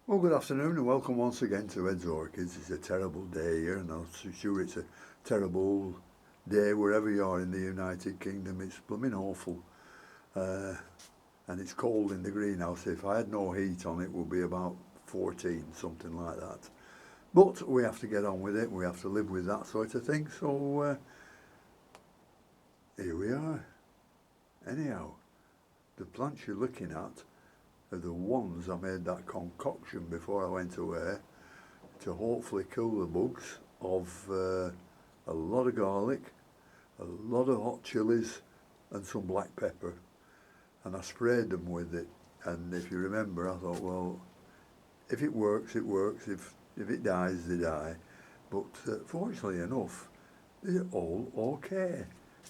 Well, good afternoon and welcome once again to Ed's Orchids. It's a terrible day here, and I'm sure it's a terrible day wherever you are in the United Kingdom. It's blooming awful, and it's cold in the greenhouse. If I had no heat on, it would be about 14, something like that. But we have to get on with it. We have to live with that sort of thing. So here we are. Anyhow, the plants you're looking at are the ones I made that concoction before I went away to hopefully kill the bugs of a lot of garlic, a lot of hot chilies and some black pepper, and I sprayed them with it. And if you remember, I thought, well, if it works, it works. If it dies, they die. But fortunately enough, they're all okay,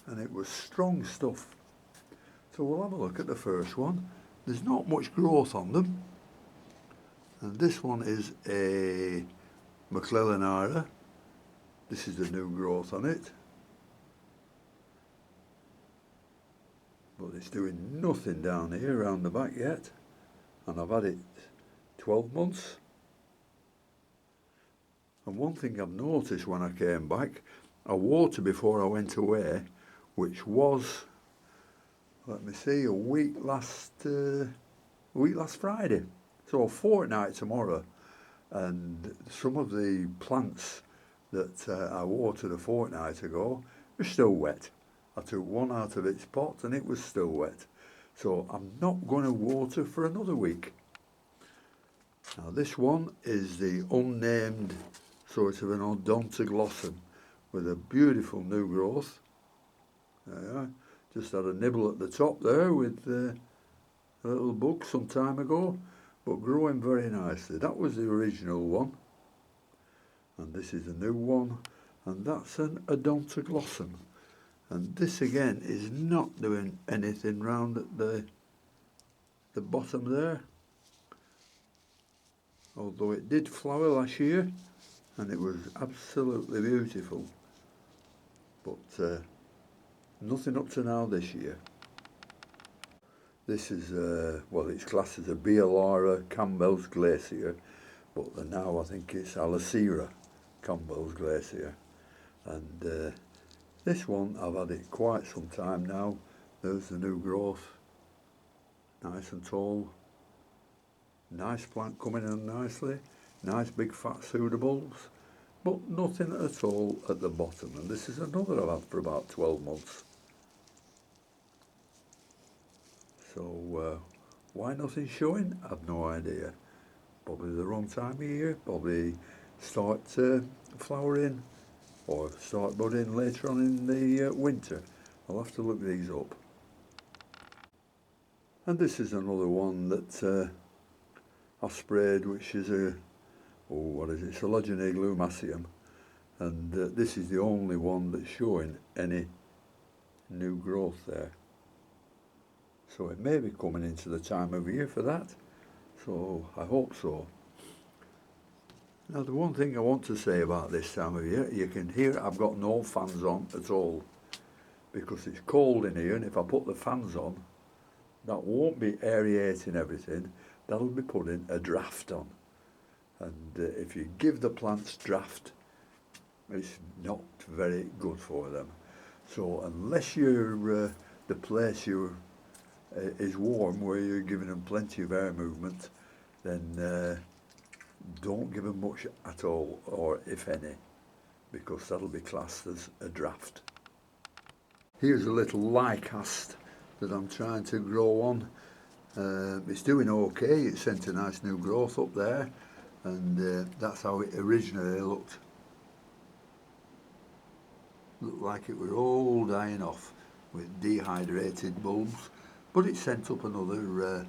and it was strong stuff. So we'll have a look at the first one. There's not much growth on them, and this one is a McClellanara. This is the new growth on it, but it's doing nothing down here around the back yet, and I've had it 12 months. And one thing I've noticed when I came back, I watered before I went away, which was, let me see, a week last Friday, so a fortnight tomorrow. And some of the plants that I watered a fortnight ago are still wet. I took one out of its pot and it was still wet. So I'm not going to water for another week. Now this one is the unnamed sort of an odontoglossum with a beautiful new growth. Just had a nibble at the top there with a little bug some time ago, but growing very nicely. That was the original one, and this is a new one, and that's an odontoglossum. And this again is not doing anything round at the bottom there, although it did flower last year and it was absolutely beautiful, but nothing up to now this year. This is, well, it's classed as a Bialara Campbell's Glacier, but now I think it's Alicera Campbell's Glacier. And this one, I've had it quite some time now. There's the new growth, nice and tall. Nice plant coming in nicely, nice big fat pseudoballs, but nothing at all at the bottom. And this is another I've had for about 12 months. So why nothing showing? I've no idea. Probably the wrong time of year, probably start flowering or start budding later on in the winter. I'll have to look these up. And this is another one that I sprayed, which is Collagenea glumaceum, and this is the only one that's showing any new growth there. So it may be coming into the time of year for that, so I hope so. Now the one thing I want to say about this time of year, you can hear I've got no fans on at all, because it's cold in here, and if I put the fans on, that won't be aerating everything, that'll be putting a draft on. And if you give the plants draft, it's not very good for them. So unless you're the place is warm, where you're giving them plenty of air movement, then don't give them much at all, or if any, because that'll be classed as a draft. Here's a little lycast that I'm trying to grow on. It's doing okay. It sent a nice new growth up there, and that's how it originally looked. Looked like it were all dying off with dehydrated bulbs, but it sent up another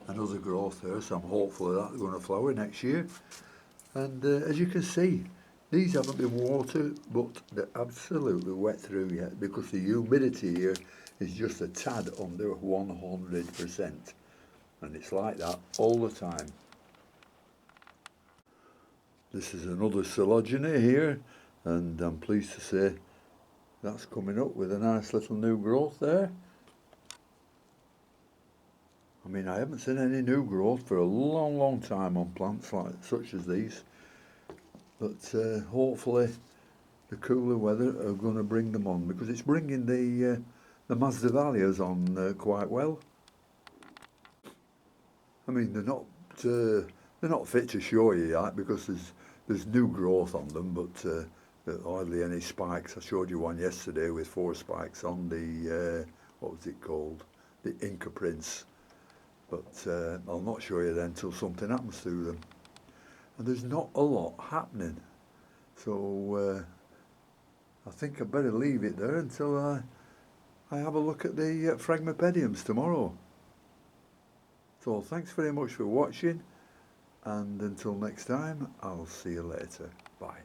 growth there, so I'm hopeful that's going to flower next year. And as you can see, these haven't been watered, but they're absolutely wet through yet, because the humidity here is just a tad under 100%, and it's like that all the time. This is another Collagenea here, and I'm pleased to say that's coming up with a nice little new growth there. I mean, I haven't seen any new growth for a long time on plants like such as these, but hopefully the cooler weather are going to bring them on, because it's bringing the Masdevallias on quite well. I mean, they're not fit to show you yet because there's new growth on them, but hardly any spikes. I showed you one yesterday with 4 spikes on the what was it called, the Inca Prince. But I'll not show you then until something happens to them. And there's not a lot happening, so I think I better leave it there until I have a look at the Phragmipediums tomorrow. So thanks very much for watching, and until next time, I'll see you later. Bye.